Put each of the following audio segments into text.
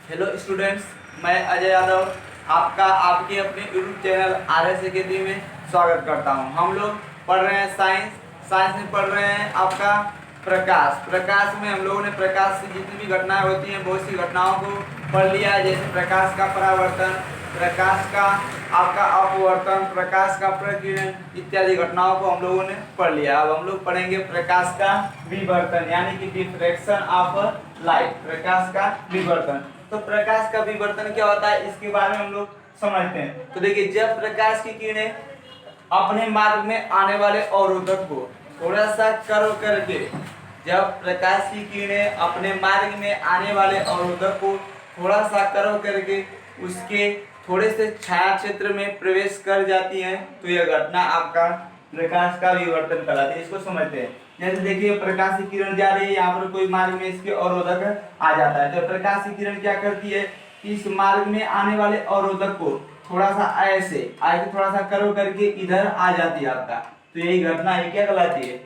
Hello students, मैं अजय यादव आपका आपके अपने यूट्यूब चैनल RS अकेडमी में स्वागत करता हूं। हम लोग पढ़ रहे हैं साइंस में पढ़ रहे हैं आपका प्रकाश में हम लोगों ने प्रकाश से जितनी भी घटनाएं होती हैं बहुत सी घटनाओं को पढ़ लिया है, जैसे प्रकाश का परावर्तन, प्रकाश का आपका अपवर्तन, प्रकाश का प्रकीर्णन इत्यादि घटनाओं को हम लोगों ने पढ़ लिया। अब हम लोग पढ़ेंगे प्रकाश का विवर्तन यानी कि डिफ्रैक्शन ऑफ लाइट। प्रकाश का विवर्तन, तो प्रकाश का विवर्तन क्या होता है इसके बारे में हम लोग समझते हैं। तो देखिए, जब प्रकाश की किरणें अपने मार्ग में आने वाले अवरोधक को थोड़ा सा कर्व करके, जब प्रकाश की किरणें अपने मार्ग में आने वाले अवरोधक को थोड़ा सा कर्व करके उसके थोड़े से छाया क्षेत्र में प्रवेश कर जाती हैं, तो यह घटना आपका प्रकाश का विवर्तन कहलाती है। इसको समझते हैं। जैसे देखिए, प्रकाश की किरण जा रही है, यहाँ पर कोई मार्ग में इसके अवरोधक आ जाता है, तो प्रकाश की किरण क्या करती है कि इस मार्ग में आने वाले अवरोधक को थोड़ा सा ऐसे थोड़ा सा कर्व करके इधर आ जाती है आपका, तो यही घटना ये क्या कहलाती है,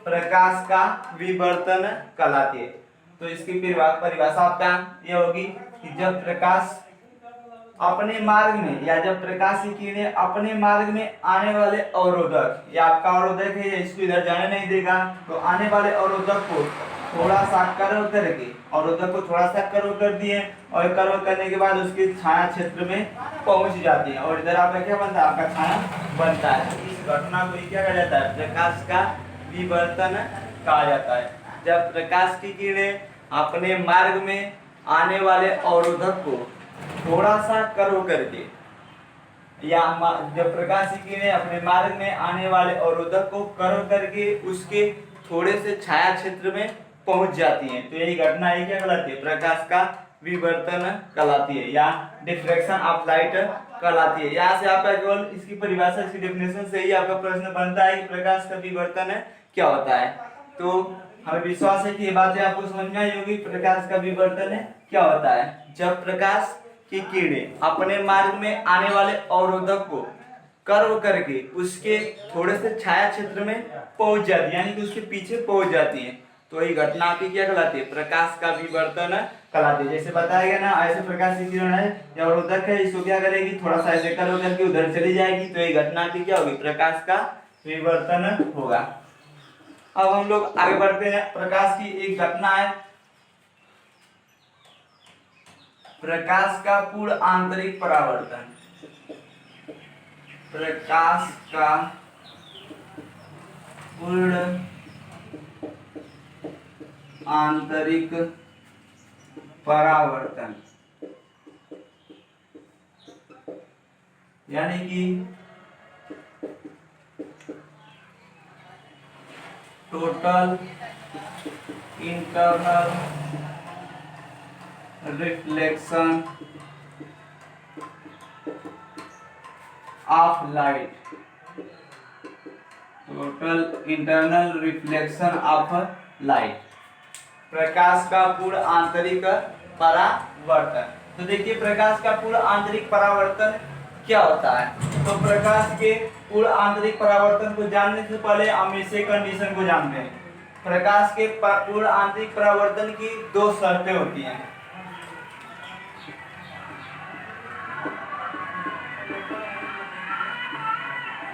प्रकाश का विवर्तन कहलाती है। तो इसकी परिभाषा आपका यह होगी कि जब प्रकाश अपने मार्ग में या जब प्रकाश की किरणें अपने मार्ग में आने वाले अवरोधक, या आपका अवरोधक है इसको इधर जाने नहीं देगा, तो आने वाले अवरोधक को थोड़ा सा कर्व करके, अवरोधक को थोड़ा सा कर्व कर दिए और कर्व करने के बाद उसके छाया क्षेत्र में पहुंच जाती है और इधर आपका क्या बनता है, आपका छाया बनता है। इस घटना को क्या कहा जाता है, प्रकाश का विवर्तन कहा जाता है। जब प्रकाश की किरणें अपने मार्ग में आने वाले अवरोधक को थोड़ा सा कर्व करके, या जब प्रकाश की किरणें अपने मार्ग में आने वाले अवरोधक को कर्व करके उसके थोड़े से छाया क्षेत्र में पहुंच जाती हैं, तो यही घटना ये क्या कहलाती है, प्रकाश का विवर्तन कहलाती है या डिफ्रैक्शन ऑफ लाइट कहलाती है। यहाँ से आपका केवल इसकी परिभाषा, इसकी डेफिनेशन से ही आपका प्रश्न बनता है कि प्रकाश का विवर्तन क्या होता है। तो हमें विश्वास है कि ये बातें आपको समझ में आई होगी। प्रकाश का विवर्तन क्या होता है, जब प्रकाश की किरणें अपने मार्ग में आने वाले अवरोधक को कर्व करके उसके थोड़े से छाया क्षेत्र में पहुंच जाती है, यानी कि उसके पीछे पहुंच जाती है, तो ये घटना की क्या कहलाती है, प्रकाश का विवर्तन कहलाती है। जैसे बताया गया ना, ऐसे प्रकाश की किरण है या अवरोधक है, इसको क्या करेगी, थोड़ा सा ऐसे कर्व करके उधर चली जाएगी, तो ये घटना की क्या होगी, प्रकाश का विवर्तन होगा। अब हम लोग आगे बढ़ते हैं। प्रकाश की एक घटना है, प्रकाश का पूर्ण आंतरिक परावर्तन। प्रकाश का पूर्ण आंतरिक परावर्तन यानी कि total internal reflection of light, total internal reflection of light, प्रकाश का पूर्ण आंतरिक परावर्तन। तो देखिए, प्रकाश का पूर्ण आंतरिक परावर्तन क्या होता है। तो प्रकाश के पूर्ण आंतरिक परावर्तन को जानने से पहले हम इसे कंडीशन को जानते हैं। प्रकाश के पूर्ण आंतरिक परावर्तन की दो शर्तें होती हैं।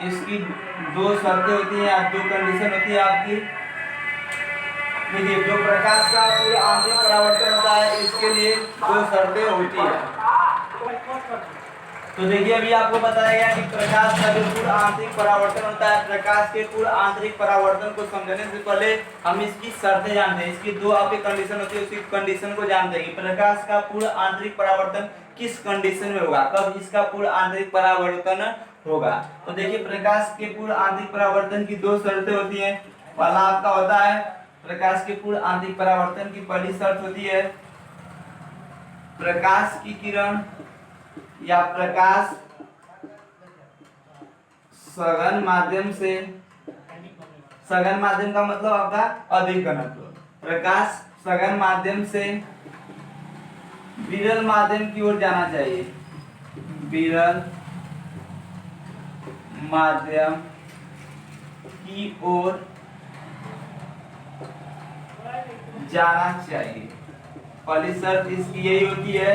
इसकी दो शर्तें होती हैं, दो कंडीशन होती है आपकी। देखिए, जो प्रकाश का पूर्ण आंतरिक परावर्तन होता है इसके लिए दो शर्तें होती है। तो देखिए, अभी आपको बताया गया कि प्रकाश का जो पूर्ण आंतरिक परावर्तन होता है, प्रकाश के पूर्ण आंतरिक परावर्तन को समझने से पहले हम इसकी शर्तें जानते हैं। इसकी दो आपकी कंडीशन होती है, उसी कंडीशन को जानते हैं कि प्रकाश का पूर्ण आंतरिक परावर्तन किस कंडीशन में होगा, कब इसका पूर्ण आंतरिक परावर्तन होगा। तो देखिए, प्रकाश के पूर्ण आंतरिक परावर्तन की दो शर्तें होती हैं। पहला आपका होता है, प्रकाश के पूर्ण आंतरिक परावर्तन की पहली शर्त होती है, प्रकाश की किरण या प्रकाश सघन माध्यम से, सघन माध्यम का मतलब आपका अधिक घनत्व, प्रकाश सघन माध्यम से विरल माध्यम की ओर जाना चाहिए, विरल माध्यम की ओर जाना चाहिए। पहली शर्त इसकी यही होती है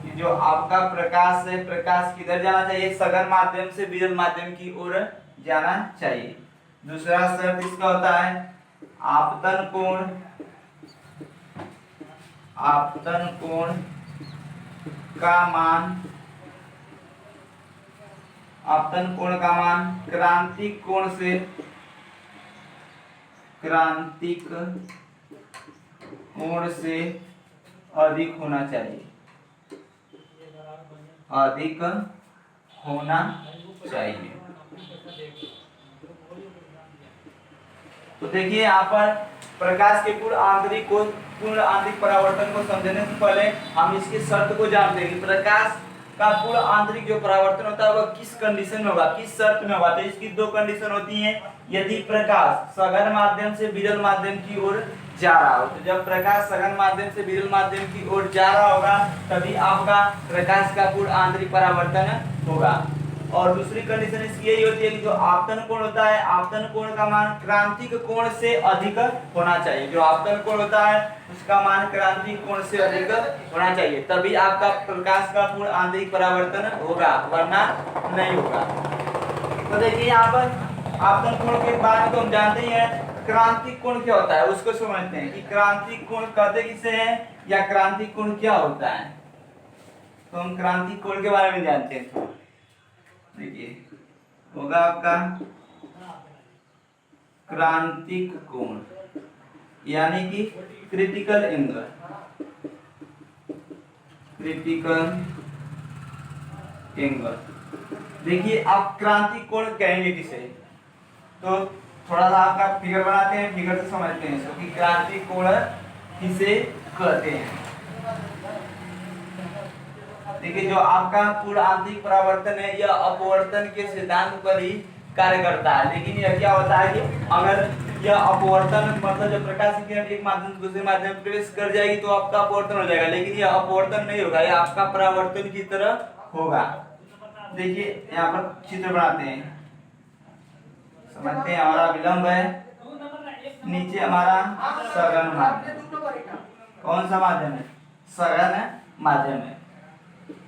कि जो आपका प्रकाश है, प्रकाश किधर जाना चाहिए, सघन माध्यम से विरल माध्यम की ओर जाना चाहिए। दूसरा शर्त इसका होता है आपतन कोण का मान, आपतन कोण का मान क्रांतिक कोण से अधिक होना चाहिए, अधिक होना चाहिए। तो देखिए यहाँ पर प्रकाश के पूर्ण आंतरिक परावर्तन को समझने से पहले हम इसकी शर्त को जानते हैं कि प्रकाश का पूर्ण आंतरिक जो परावर्तन होता है वह किस कंडीशन में होगा, किस शर्त में होगा। तो इसकी दो कंडीशन होती हैं। यदि प्रकाश सघन माध्यम से विरल माध्यम की ओर जा रहा हो, तो जब प्रकाश सघन माध्यम से विरल माध्यम की ओर जा रहा होगा तभी आपका प्रकाश का पूर्ण आंतरिक परावर्तन होगा। और दूसरी कंडीशन इसकी यही होती है कि जो आपतन कोण होता है, आपतन कोण का मान क्रांतिक कोण से अधिक होना चाहिए। जो आपतन कोण होता है उसका मान क्रांतिक कोण से अधिक होना चाहिए, तभी आपका प्रकाश का पूर्ण आंतरिक परावर्तन होगा, वरना नहीं होगा। तो देखिए यहाँ पर आपतन कोण के बाद तो हम जानते ही हैं क्रांतिक कोण क्या होता है, उसको समझते हैं कि क्रांतिक कोण कहते किसे हैं या क्रांतिक कोण क्या होता है। तो हम क्रांतिक कोण के बारे में जानते हैं। देखिए होगा आपका क्रांतिक कोण यानी कि क्रिटिकल एंगल, देखिए आप क्रांतिक कोण कहेंगे किसे, तो थोड़ा सा आपका फिगर बनाते हैं, फिगर से समझते हैं इसको कि क्रांतिक कोण किसे कहते हैं। देखिए जो आपका पूर्ण आंतरिक परावर्तन है यह अपवर्तन के सिद्धांत पर ही कार्य करता है। लेकिन यह क्या होता है कि अगर यह अपवर्तन मतलब जब प्रकाश की किरण एक माध्यम से दूसरे माध्यम में प्रवेश कर जाएगी तो आपका अपवर्तन हो जाएगा, लेकिन यह अपवर्तन नहीं होगा, यह आपका परावर्तन की तरह होगा। देखिए यहाँ पर चित्र बनाते हैं, समझते हैं। हमारा विलंब है, नीचे हमारा सघन माध्यम, कौन सा माध्यम है, सघन माध्यम है,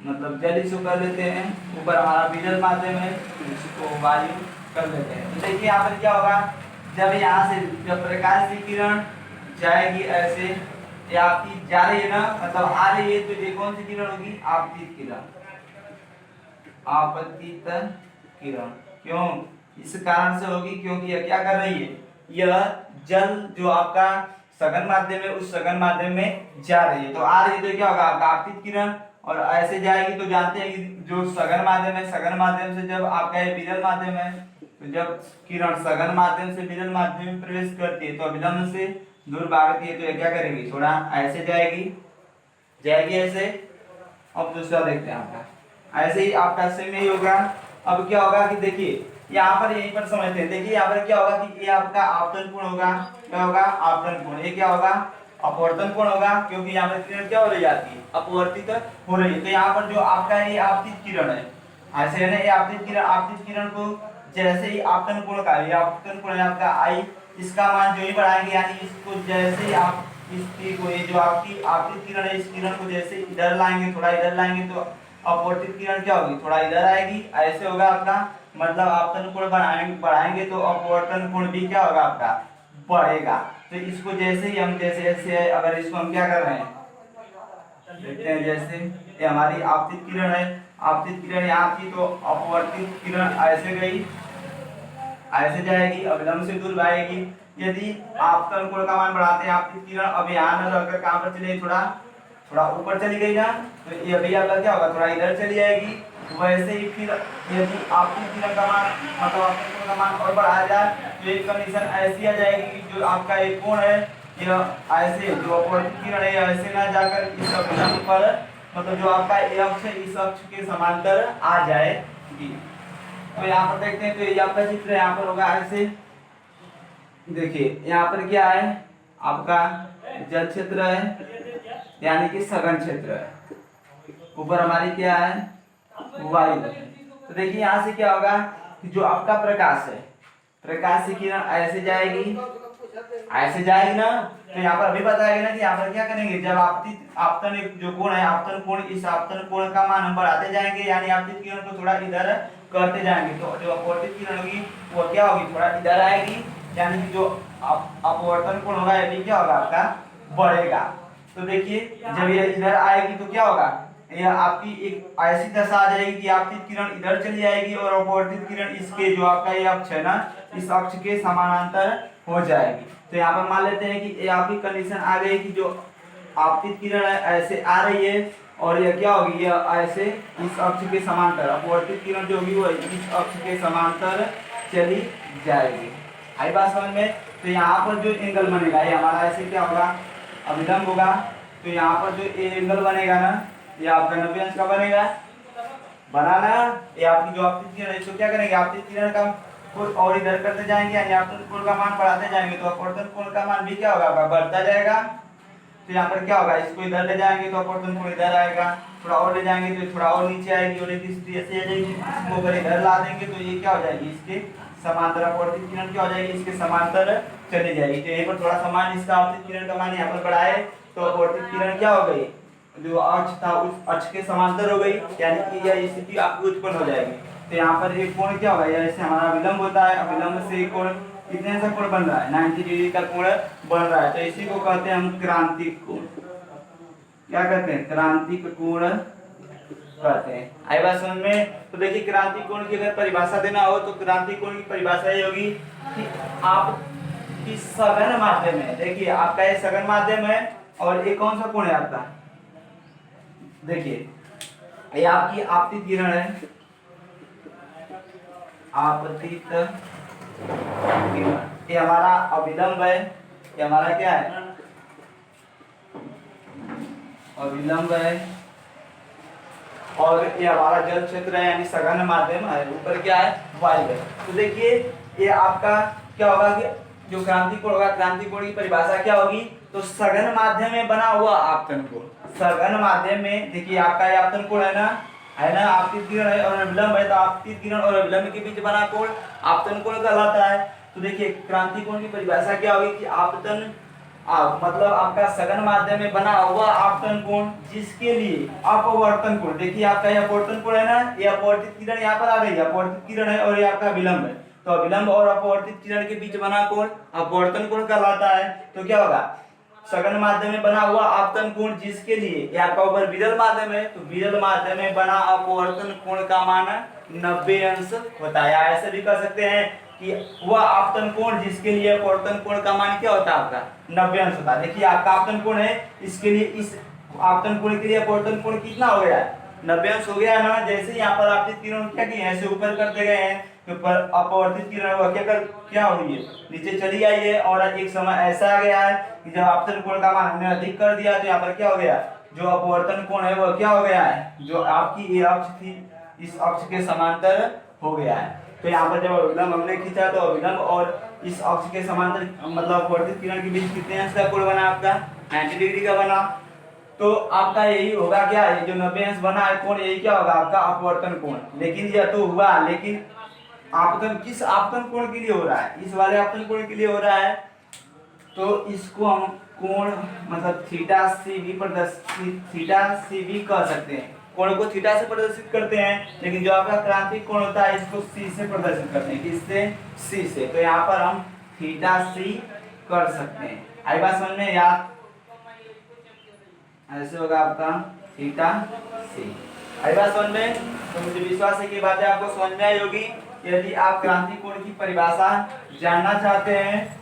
मतलब जल इसको कर लेते हैं, ऊपर हमारा विरल माध्यम है, इसको वायु कर लेते हैं। तो देखिए यहाँ पर क्या होगा, जब यहाँ से जब प्रकाश की किरण जाएगी ऐसे, ये आपकी जा रही है ना, मतलब आ रही है, तो ये कौन सी किरण होगी, आपतित किरण, आपतित किरण। क्यों, इस कारण से होगी क्योंकि यह क्या कर रही है, यह जल जो आपका सघन माध्यम है उस सघन माध्यम में जा रही है, तो आ रही है तो क्या होगा आपका आपतित किरण, और ऐसे जाएगी तो जानते हैं कि जो सघन माध्यम है, सघन माध्यम से जब आपका ये विरल माध्यम है, तो जब किरण सघन माध्यम से विरल माध्यम में प्रवेश करती है तो अभिलंब से दूर भागती है, तो ये क्या करेगी, थोड़ा ऐसे जाएगी ऐसे। अब दूसरा देखते हैं आपका, ऐसे ही आपका सेम ही होगा। अब क्या होगा कि देखिए यहाँ पर यहीं पर समझते हैं, देखिए यहाँ पर क्या होगा कि ये आपका आपतन कोण होगा, क्या होगा, आपतन कोण। ये क्या होगा, अपवर्तन कोण होगा, क्योंकि यहाँ पर किरण क्या हो रही जाती है, अपवर्तित हो रही है। तो यहाँ पर जो आपका ये आपतित किरण है, ऐसे है ना, ये आपतित किरण को जैसे ही आपतन कोण का, ये आपतन कोण है आपका आई, इसका मान जो ही बढ़ाएंगे, यानी इसको जैसे ही आप इसकी को, ये जो आपकी आपतित किरण है, इस किरण को जैसे इधर लाएंगे, थोड़ा इधर लाएंगे, तो अपवर्तित किरण क्या होगी, थोड़ा इधर आएगी, ऐसे होगा आपका, मतलब आपतन कोण बढ़ाएंगे तो अपवर्तन कोण भी क्या होगा आपका, बढ़ेगा। तो इसको जैसे ही हम जैसे अगर इसको हम क्या कर रहे हैं, देखते हैं, जैसे ये हमारी आपतित किरण है, आपतित किरण यहाँ थी, तो अपवर्तित किरण ऐसे गई, ऐसे जाएगी, अभिलंब से दूर भागेगी। यदि आपतन कोण का मान बढ़ाते हैं, आपतित किरण अब यहाँ न रहकर कहाँ पर चलेगी, थोड़ा ऊपर चली गई ना, तो ये अभी आपका क्या होगा, थोड़ा इधर चली जाएगी। वैसे ही फिर यदि आपतित किरण का मान मतलब आपतन कोण का मान और बढ़ाया जाए तो एक कंडीशन ऐसी आ जाएगी कि जो आपका एक कोण है यह ऐसे, जो अपवर्तित किरण है ऐसे ना जाकर इस अभिलंब पर, मतलब जो आपका ये अक्ष है इस अक्ष के समांतर आ जाएगी। तो यहाँ पर देखते हैं, तो ये आपका चित्र यहाँ पर होगा ऐसे। देखिए यहाँ पर क्या है, आपका जल क्षेत्र है यानी कि सघन क्षेत्र है, ऊपर हमारी क्या है, वायु। तो देखिए यहाँ से क्या होगा कि जो आपका प्रकाश है, प्रकाश की किरण ऐसे जाएगी, ऐसे जाएगी ना, तो यहाँ पर अभी बताएगा ना कि यहाँ पर क्या करेंगे, जब आपतित आपतन एक जो कोण है आपतन कोण, इस आपतन कोण का मान हम बढ़ाते जाएंगे, यानी आपतित किरण को थोड़ा इधर करते जाएंगे, तो जो अपवर्तित किरण होगी वो क्या होगी, थोड़ा इधर आएगी, यानी कि जो अपवर्तन कोण होगा ये क्या होगा आपका, बढ़ेगा। तो देखिए जब ये इधर आएगी तो क्या होगा, ये आपकी एक ऐसी दशा आ जाएगी कि आपतित किरण इधर चली जाएगी और अपवर्तित किरण इसके जो आपका ये अक्ष है ना, इस अक्ष के समानांतर हो जाएगी। तो यहाँ पर मान लेते हैं कि ये आपकी कंडीशन आ गई कि जो आपतित किरण है ऐसे आ रही है और ये क्या होगी, ये ऐसे इस अक्ष के समांतर, अपवर्तित किरण जो होगी वो इस अक्ष के समांतर चली जाएगी। आई बात समझ में। तो यहाँ पर जो एंगल बनेगा ये हमारा ऐसे क्या होगा, अभिलंब होगा। तो यहाँ पर जो एंगल बनेगा ना, ये आपका 90 अंश का बनेगा, बनाना। ये आपकी जो आपतित किरण है इसको क्या करेंगे, आपतित किरण का कोण और इधर करते जाएंगे, यानी आपतित कोण का मान बढ़ाते जाएंगे, तो अपवर्तन कोण का मान भी क्या होगा आपका, बढ़ता जाएगा। तो यहाँ पर क्या होगा, इसको इधर ले जाएंगे तो अपवर्तन कोण इधर आएगा, थोड़ा और ले जाएंगे तो थोड़ा और नीचे आएगी, और एक स्थिति ऐसे आ जाएगी, इसको अगर इधर ला देंगे तो ये क्या हो जाएगी, इसके समांतर अपवर्तित किरण क्या हो जाएगी, इसके समांतर चली जाएगी। तो यहीं पर थोड़ा समान इसका आपतित किरण का मान यहाँ पर बढ़ाए तो अपवर्तित किरण क्या हो गई, जो अक्ष था उस अक्ष के समांतर हो गई, यानी कि यह स्थिति आपकी उत्पन्न हो जाएगी। तो यहाँ पर एक कोण क्या होगा, जैसे हमारा विलंब होता है, अविलंब से कोण कितने सा कोण बन रहा है, 90 डिग्री का कोण बन रहा है, तो इसी को कहते हैं हम क्रांतिक कोण। क्या कहते हैं, क्रांतिक कोण कहते हैं। आई बात समझ में। तो देखिए क्रांतिक कोण की अगर परिभाषा देना हो तो क्रांतिक कोण की परिभाषा ये होगी कि आप की सघन माध्यम है, देखिए आपका ये सघन माध्यम है और ये कौन सा कोण है आपका, देखिए ये आपकी आपतित किरण है, आपतित किरण, ये हमारा अविलंब है, ये हमारा क्या है, अविलंब है, और ये हमारा जल क्षेत्र है यानी सघन माध्यम है, ऊपर क्या है, वायु है। तो देखिए ये आपका क्या होगा कि जो क्रांतिक कोण होगा, क्रांतिक कोण की परिभाषा क्या होगी, तो सघन माध्यम में बना हुआ आपतन कोण, सघन माध्यम में, देखिए आपका ये आपतन कोण है ना, आपतित किरण है और अविलंब है, तो आपतित किरण और अविलंब के बीच बना कोण आपतन कोण कहलाता है। तो देखिए क्रांतिक कोण की परिभाषा क्या होगी कि आपतन मतलब आपका सघन माध्यम में बना हुआ आपतन कोण जिसके लिए अपवर्तन कोण, देखिए आपका ये अपवर्तन कोण है ना, ये अपवर्तित किरण यहाँ पर आ रही है, अपवर्तित किरण है और ये आपका विलंब है, तो विलंब और अपवर्तित किरण के बीच बना कोण अपवर्तन कोण कहलाता है। तो क्या होगा, सघन माध्यम में बना हुआ आपतन कोण जिसके लिए, ये आपका ऊपर विरल माध्यम है, तो विरल माध्यम में बना अपवर्तन कोण का मान 90 अंश होता है। ऐसे भी कर सकते हैं कि वह आपतन कोण जिसके लिए अपवर्तन कोण का मान क्या होता है आपका 90 अंश होता है। देखिए आपका आपतन कोण है, इसके लिए इस आपतन कोण के लिए अपवर्तन कोण कितना हो गया है, 90 अंश हो गया है ना। जैसे यहाँ पर आपतित किरण क्या की ऐसे ऊपर करते गए हैं, तो पर अपवर्तित किरण वह क्या हुई है, नीचे चली आई है, और एक समय ऐसा आ गया है कि जब आपतन कोण का मान हमने अधिक कर दिया तो यहाँ पर क्या हो गया, जो अपवर्तन कोण है वह क्या हो गया है, जो आपकी ये अक्ष थी इस अक्ष के समांतर हो गया है। तो यहाँ पर जब अविलंब हमने खींचा तो अविलंब और इस अक्ष के समांतर मतलब अपवर्तित किरण के बीच कितने अंश का कोण बना आपका, 90 डिग्री का बना। तो आपका यही होगा क्या, ये जो 90 अंश बना है कोण, यही क्या होगा आपका अपवर्तन कोण। लेकिन यह तो हुआ, लेकिन आपतन किस आपतन कोण के लिए हो रहा है, इस वाले आपतन कोण के लिए हो रहा है, तो इसको हम कोण मतलब थीटा सी भी कह सकते हैं। कोण को थीटा से प्रदर्शित करते हैं, लेकिन जो आपका क्रांतिक कोण होता है इसको सी से प्रदर्शित करते हैं, किससे, सी से। तो यहाँ पर हम थीटा सी कर सकते हैं। आई बात समझ में, याद ऐसे होगा आपका थीटा सी। आई बात समझ में। तो मुझे विश्वास है कि बातें आपको समझ में आई होगी। यदि आप क्रांतिक कोण की परिभाषा जानना चाहते हैं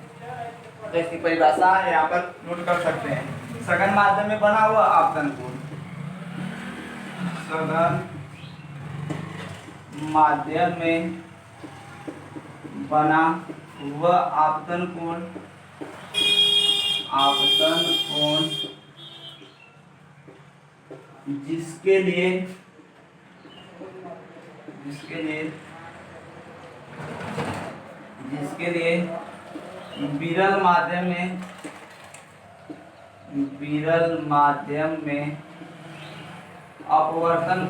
तो इसकी परिभाषा यहाँ पर नोट कर सकते हैं। सघन माध्यम में बना हुआ आपतन कोण, सघन माध्यम में बना हुआ आपतन कोण, जिसके लिए विरल माध्यम में अपवर्तन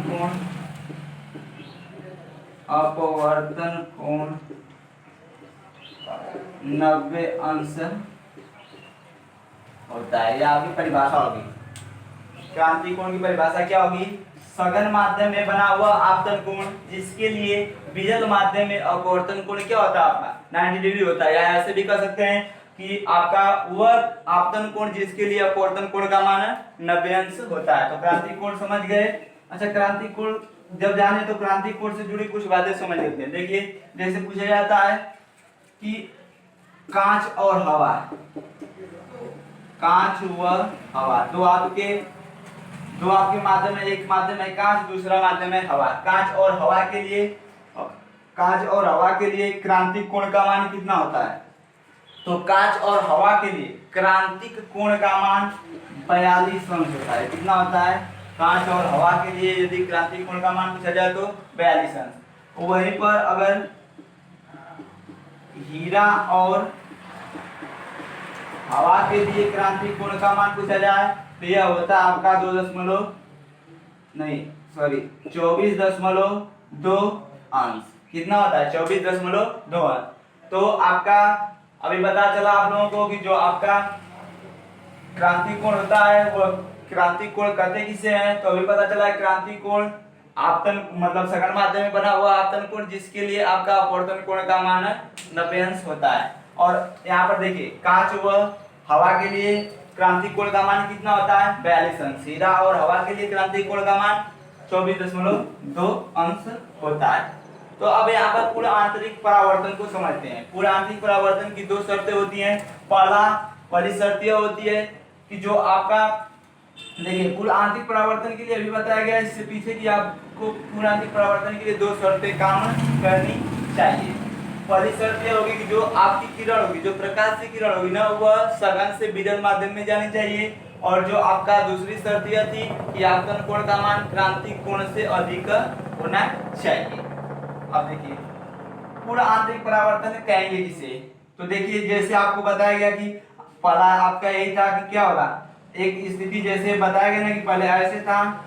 कोण 90 अंश होता है। यह आपकी परिभाषा होगी। क्रांति कोण की परिभाषा क्या होगी? सघन माध्यम में बना हुआ आपतन कोण जिसके लिए विरल माध्यम में अपवर्तन कोण क्या होता है आपका 90 डिग्री होता है। या ऐसे भी कर सकते हैं कि आपका वह आपतन कोण जिसके लिए अपवर्तन कोण का मान 90 अंश होता है। तो क्रांति कोण समझ गए। अच्छा, क्रांति कोण जब जाने तो क्रांति कोण से जुड़ी कुछ बातें समझ लेते हैं। देखिए, जैसे पूछा जाता है कि कांच और हवा, कांच व हवा दो आपके माध्यम है। एक माध्यम है कांच, दूसरा माध्यम है हवा। कांच और हवा के लिए क्रांतिक कोण का मान कितना होता है? तो कांच और हवा के लिए क्रांतिक कोण का मान 42 अंश होता है। कितना होता है? कांच और हवा के लिए यदि क्रांतिक कोण का मान पूछा जाए तो 42 अंश। वहीं पर अगर हीरा और हवा के लिए क्रांतिक कोण का मान पूछा जाए तो यह होता है आपका 24.2 अंश। कितना होता है? 24.2 अंश। तो आपका अभी पता चला आप लोगों को कि जो आपका क्रांतिक कोण होता है वो क्रांतिक कोण कहते किसे हैं? तो अभी पता चला है क्रांतिक कोण आपतन मतलब सघन माध्यम में बना हुआ आपतन कोण जिसके लिए आपका अपवर्तन कोण का मान 90 अंश होता है। और यहाँ पर देखिए, कांच व हवा के लिए क्रांतिक कोण का मान कितना होता है? 42 अंश। हीरा और हवा के लिए क्रांतिक कोण का मान 24.2 अंश होता है। तो अब यहाँ पर पूर्ण आंतरिक परावर्तन को समझते हैं। पूर्ण आंतरिक परावर्तन की दो शर्तें होती हैं। पहली शर्त यह होती है कि जो आपका देखिए पूर्ण आंतरिक परावर्तन के लिए अभी बताया गया इससे पीछे कि आपको पूर्ण आंतरिक परावर्तन के लिए दो शर्तें काम करनी चाहिए। पहली शर्त यह होगी कि जो आपकी किरण होगी, जो प्रकाश की किरण होगी ना, वह सघन से विरल माध्यम में जानी चाहिए। और जो आपका दूसरी शर्त यह थी कि आपतन कोण का मान क्रांतिक कोण से अधिक होना चाहिए। अब देखिए पूर्ण आंतरिक परावर्तन कहेंगे किसे? तो देखिए, जैसे आपको बताया गया कि पहला आपका यही था कि क्या होगा, एक स्थिति जैसे बताया गया ना कि पहले ऐसे था,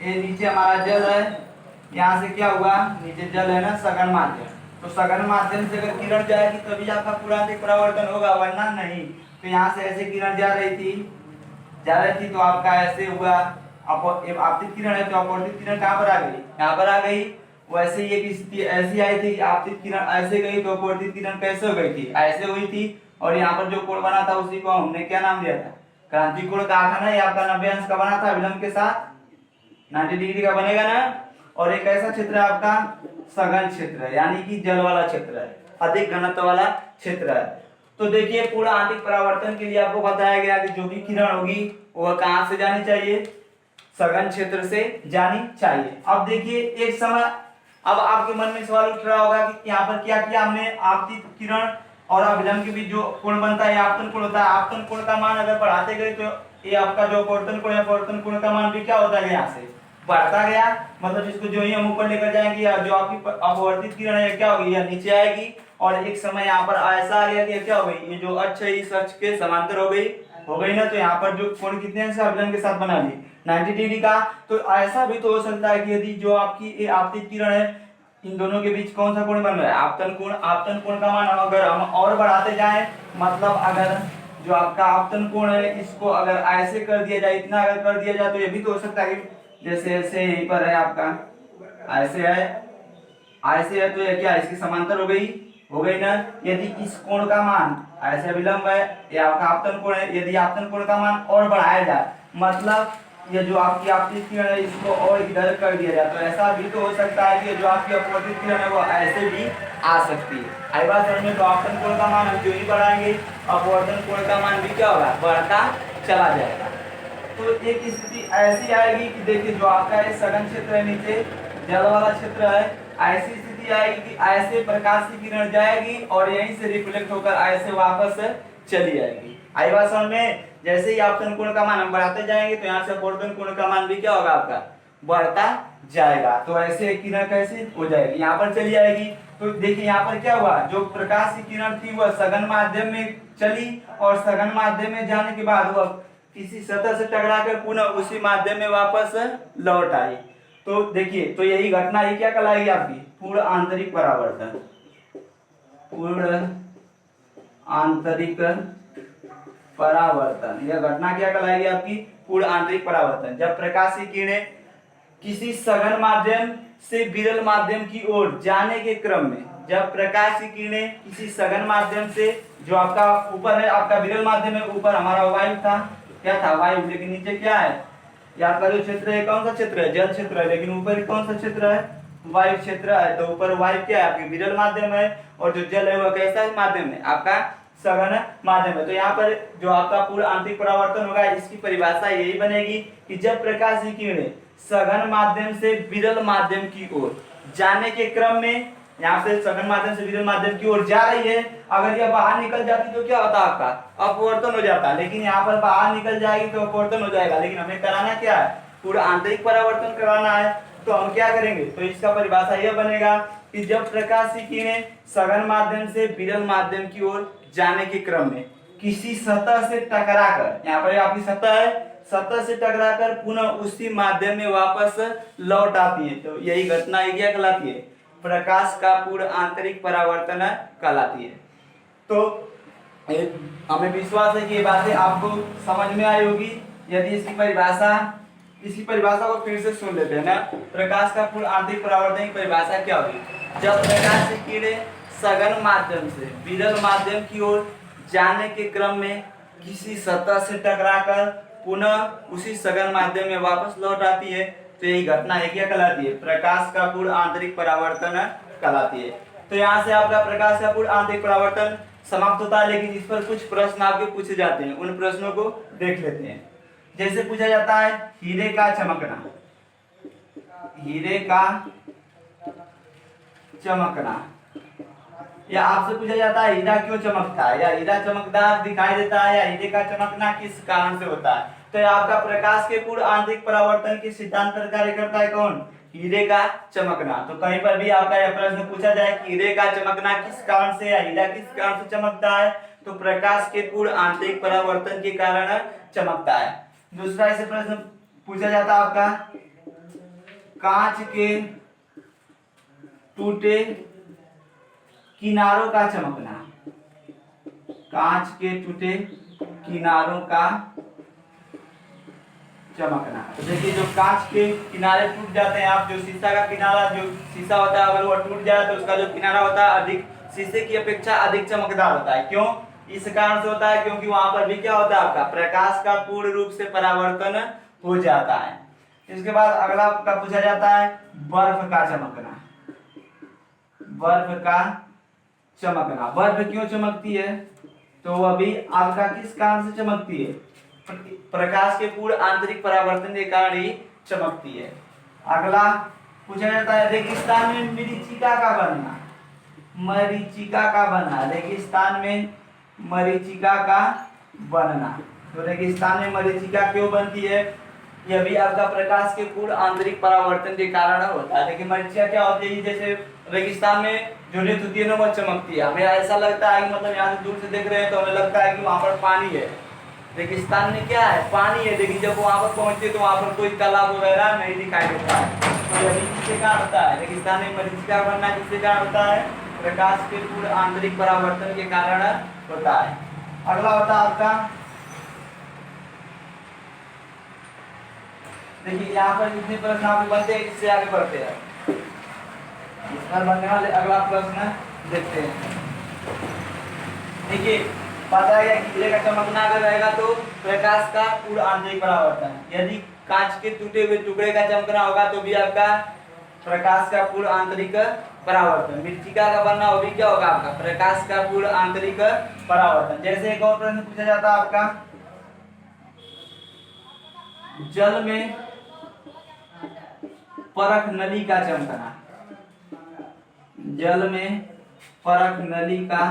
ये नीचे हमारा जल है, यहाँ से क्या हुआ, नीचे जल है ना, सघन माध्यम। तो सघन माध्यम से अगर किरण जाएगी तभी आपका पूर्ण आंतरिक परावर्तन होगा, वरना नहीं। तो यहाँ से ऐसे किरण जा रही थी तो आपका ऐसे हुआ आपतित किरण है, तो अपवर्तित किरण कहाँ पर आ गई? यहाँ पर आ गई। वैसे ही एक स्थिति ऐसी आई थी कि आपतित किरण ऐसे गई तो अपवर्तित किरण कैसे हो गई थी? ऐसे हुई थी। और यहाँ पर जो कोण बना था उसी को हमने क्या नाम दिया था? क्रांतिक कोण कहा था ना। ये आपका 90 अंश का बना था विलंब के साथ, 90 डिग्री का बनेगा ना। और एक ऐसा क्षेत्र है आपका सघन क्षेत्र है, यानी कि जल वाला क्षेत्र है, अधिक घनत्व वाला क्षेत्र है। तो देखिए पूर्ण आंतरिक परावर्तन के लिए आपको बताया गया कि जो भी किरण होगी वह कहां से जानी चाहिए? सघन क्षेत्र से जानी चाहिए। अब देखिए एक समय अब आपके मन में सवाल उठ रहा होगा कि यहाँ पर क्या किया हमने? आपतित किरण और अभिलंब के बीच जो कोण बनता है आपतन कोण होता है। आपतन कोण का मान अगर बढ़ाते गए तो ये आपका जो अपवर्तन कोण है, अपवर्तन कोण का मान भी क्या होता है? यहाँ से बढ़ता गया। मतलब इसको जो ही हम ऊपर लेकर जाएंगे या जो आपकी अपवर्तित किरण है क्या होगी? या नीचे आएगी। और एक समय यहाँ पर ऐसा आ गया कि क्या हो गई, ये जो अक्ष है इस अक्ष के समांतर हो गई ना। तो यहाँ पर जो कोण कितने अंश अभिलंब के साथ बना ली 90 डिग्री का। तो ऐसा भी तो हो सकता है कि यदि जो आपकी आपतित किरण है इन दोनों के बीच कौन सा कोण बन रहा है? आपतन कोण। आपतन कोण का मान अगर हम और बढ़ाते जाएं, मतलब अगर जो आपका आपतन कोण है इसको अगर ऐसे कर दिया जाए, इतना अगर कर दिया जाए, तो ये भी तो हो सकता है कि जैसे ऐसे यहीं पर है आपका ऐसे है तो ये क्या इसकी समांतर हो गई ना। यदि इस कोण का मान ऐसे विलंब है, या आपका आपतन कोण है, यदि आपतन कोण का मान और बढ़ाया जाए, मतलब ये जो आपकी आपतित किरण है इसको और इधर कर दिया जाए, तो ऐसा भी तो हो सकता है कि जो आपकी अपवर्तित किरण है वो ऐसे भी आ सकती है। आई बात समझ में? तो आपतन कोण का मान हम जो ही बढ़ाएंगे अपवर्तन कोण का मान भी क्या होगा? बढ़ता चला जाएगा। तो एक स्थिति ऐसी आएगी कि देखिए जो आपका ये सघन क्षेत्र है, नीचे जल वाला क्षेत्र है, ऐसी स्थिति आएगी कि ऐसे प्रकाश की किरण जाएगी और यहीं से रिफ्लेक्ट होकर ऐसे वापस चली जाएगी। आई बात समझ में? जैसे ही आपतन कोण का मान हम बढ़ाते जाएंगे तो यहाँ से अपवर्तन कोण का मान भी क्या होगा? आपका बढ़ता जाएगा। तो ऐसे किरण कैसे हो जाएगी? यहाँ पर चली जाएगी। तो देखिए यहाँ पर क्या हुआ, जो प्रकाश की किरण थी वह सघन माध्यम में चली और सघन माध्यम में जाने के बाद वह किसी सतह से टकराकर पुनः उसी माध्यम में वापस लौट आई। तो देखिए, तो यही घटना ही क्या कहलाएगी? आपकी पूर्ण आंतरिक परावर्तन। पूर्ण आंतरिक परावर्तन। यह घटना क्या कहलाएगी आपकी? पूर्ण आंतरिक परावर्तन। जब प्रकाश की किरणें किसी सघन माध्यम से विरल माध्यम की ओर जाने के क्रम में, जब प्रकाश की किरणें किसी सघन माध्यम से, जो आपका ऊपर है आपका विरल माध्यम है, ऊपर हमारा वायु था, क्या था? वायु। लेकिन नीचे क्या है? यहाँ का जो क्षेत्र है कौन सा क्षेत्र है? जल क्षेत्र है। लेकिन ऊपर कौन सा क्षेत्र है? वायु क्षेत्र है। तो ऊपर वायु क्या है? आपकी विरल माध्यम है, और जो जल है वह कैसा माध्यम है? आपका सघन माध्यम है। तो यहाँ पर जो आपका पूर्ण आंतरिक परावर्तन होगा, इसकी परिभाषा यही बनेगी कि जब प्रकाश की किरणें सघन माध्यम से विरल माध्यम की ओर जाने के क्रम में, यहाँ से सघन माध्यम से विरल माध्यम की ओर जा रही है, अगर यह बाहर निकल जाती तो क्या होता? आपका अपवर्तन हो जाता। लेकिन यहाँ पर बाहर निकल जाएगी तो अपवर्तन हो जाएगा। लेकिन हमें कराना क्या है? पूरा आंतरिक परावर्तन कराना है। तो हम क्या करेंगे? तो इसका परिभाषा यह बनेगा कि जब प्रकाश की किरणें सघन माध्यम से विरल माध्यम की ओर जाने के क्रम में किसी सतह से टकराकर, यहाँ पर आपकी सतह है, सतह से टकराकर पुनः उसी माध्यम में वापस लौट आती है, तो यही घटना क्या कहलाती है? प्रकाश का पूर्ण आंतरिक परावर्तन कहलाती है। तो हमें विश्वास है कि ये बातें आपको समझ में आई होगी। यदि इसकी परिभाषा को फिर से सुन लेते हैं ना। प्रकाश का पूर्ण आंतरिक परावर्तन की परिभाषा क्या होगी? जब प्रकाश की किरणें सघन माध्यम से विरल माध्यम की ओर जाने के क्रम में किसी सतह से टकराकर पुनः उसी सघन माध्यम में वापस लौट आती है, तो यही घटना है क्या कहलाती है? प्रकाश का पूर्ण आंतरिक परावर्तन कहलाती है। तो यहाँ से आपका प्रकाश का पूर्ण आंतरिक परावर्तन समाप्त होता है। लेकिन इस पर कुछ प्रश्न आपके पूछे जाते हैं, उन प्रश्नों को देख लेते हैं। जैसे पूछा जाता है हीरे का चमकना, हीरे का चमकना, या आपसे पूछा जाता है हीरा क्यों चमकता है, या हीरा चमकदार दिखाई देता है, या हीरे का चमकना किस कारण से होता है। तो आपका प्रकाश के पूर्ण आंतरिक परावर्तन के सिद्धांत पर कार्य करता है कौन? हीरे का चमकना। तो कहीं पर भी आपका यह प्रश्न पूछा जाए कि हीरे का चमकना किस कारण से, या हीरा किस कारण से चमकता है, तो प्रकाश के पूर्ण आंतरिक परावर्तन के कारण चमकता है। दूसरा ऐसे प्रश्न पूछा जाता है आपका कांच के टूटे किनारों का चमकना, कांच के टूटे किनारों का चमकना। तो देखिए जो कांच के किनारे टूट जाते हैं, आप जो शीशा का किनारा, जो शीशा होता है अगर वो टूट जाए तो उसका जो किनारा होता है अधिक शीशे की अपेक्षा अधिक चमकदार होता है। क्यों? इस कारण से होता है क्योंकि वहां पर भी क्या होता है? आपका प्रकाश का पूर्ण रूप से परावर्तन हो जाता है। इसके बाद अगला का पूछा जाता है बर्फ का चमकना, बर्फ का चमकना। बर्फ क्यों चमकती है? तो वह भी आपका किस कारण से चमकती है? प्रकाश के पूर्ण आंतरिक परावर्तन के कारण ही चमकती है। अगला पूछा जाता है रेगिस्तान में मरीचिका का बनना, मरीचिका का बनना, रेगिस्तान में मरीचिका का बनना। तो रेगिस्तान में मरीचिका क्यों बनती है? यह भी आपका प्रकाश के पूर्ण आंतरिक परावर्तन के कारण होता है। लेकिन मरीचिका क्या होती है? जैसे रेगिस्तान में जो रेत होती है ना वो चमकती है। हमें ऐसा लगता है कि मतलब यहाँ से दूर से देख रहे हैं तो हमें लगता है कि वहां पर पानी है। रेगिस्तान में क्या है? पानी है। लेकिन जब वहां पर पहुंचते तो वहां पर कोई तालाब वगैरह नहीं दिखाई देता है। तो यह भी किसके कारण होता है? रेगिस्तान में मरीचिका का बनना किसके कारण होता है? प्रकाश के पूर्ण आंतरिक परावर्तन के कारण होता है। अगला होता है आपका, देखिए यहाँ पर जितने प्रश्न आपके बनते हैं इससे आगे बढ़ते हैं। इस पर बनने वाले अगला प्रश्न देखते हैं। देखिए पता है कि हीरे का चमकना अगर रहेगा तो प्रकाश का पूर्ण आंतरिक परावर्तन, यदि कांच के टूटे हुए टुकड़े का चमकना होगा तो भी आपका प्रकाश का पूर्ण आंतरिक परावर्तन। मृत्तिका का बनना वो भी क्या होगा? आपका प्रकाश का पूर्ण आंतरिक परावर्तन। जैसे एक और प्रश्न पूछा जाता है आपका जल में परख नली का चमकना, जल में परख नली का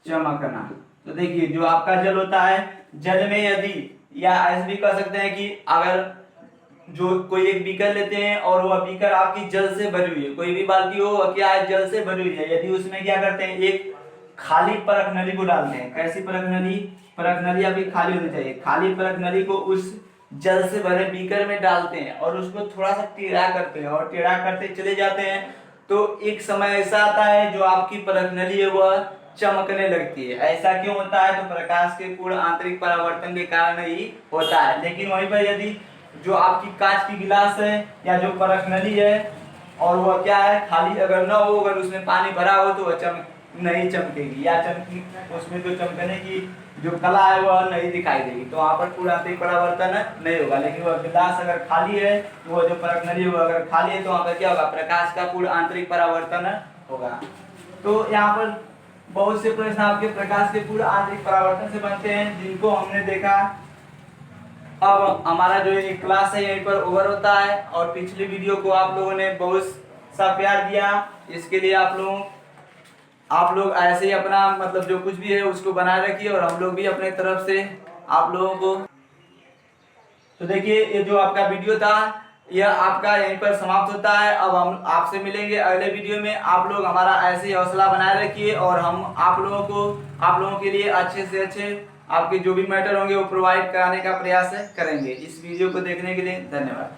चमकना। तो देखिए जो आपका जल होता है, जल में यदि, या ऐसे भी कह सकते हैं कि अगर जो कोई एक बीकर लेते हैं और वह बीकर आपकी जल से भरी हुई है, कोई भी बाल्टी हो क्या है जल से भरी हुई है, यदि उसमें क्या करते हैं एक खाली परख नली को डालते हैं। कैसी परख नली? परख नली आपकी खाली होनी चाहिए। खाली परख नली को उस जल से भरे बीकर में डालते हैं और उसको थोड़ा सा टेढ़ा करते हैं और टेढ़ा करते चले जाते हैं। तो एक समय ऐसा आता है जो आपकी परख नली है वह चमकने लगती है। ऐसा क्यों होता है? तो प्रकाश के पूर्ण आंतरिक परावर्तन के कारण ही होता है। लेकिन वहीं पर यदि जो आपकी कांच की गिलास है या जो परख नली है और वह क्या है, खाली अगर न हो, अगर उसमें पानी भरा हो तो वह नहीं चमकेगी, या चमकी उसमें जो चमकने की जो कला है वह नहीं दिखाई देगी, तो वहाँ पर पूर्ण आंतरिक परावर्तन नहीं होगा। लेकिन वह गिलास अगर खाली है, तो वह जो परख नली है अगर खाली है, तो वहाँ पर क्या होगा, प्रकाश का पूर्ण आंतरिक परावर्तन होगा। तो यहाँ पर बहुत से प्रश्न आपके प्रकाश के पूर्ण आंतरिक परावर्तन से बनते हैं, जिनको हमने देखा। अब हमारा जो ये क्लास है यहीं पर ओवर होता है, और पिछली वीडियो को आप लोगों ने बहुत सा प्यार दिया, इसके लिए आप लोग ऐसे ही अपना मतलब जो कुछ भी है उसको बनाए रखिए, और हम लोग भी अपने तरफ से आप लोगों को। तो देखिए, ये जो आपका वीडियो था यह आपका यहीं पर समाप्त होता है। अब हम आपसे मिलेंगे अगले वीडियो में। आप लोग हमारा ऐसे ही हौसला बनाए रखिए, और हम आप लोगों के लिए अच्छे से अच्छे आपके जो भी मैटर होंगे वो प्रोवाइड कराने का प्रयास करेंगे। इस वीडियो को देखने के लिए धन्यवाद।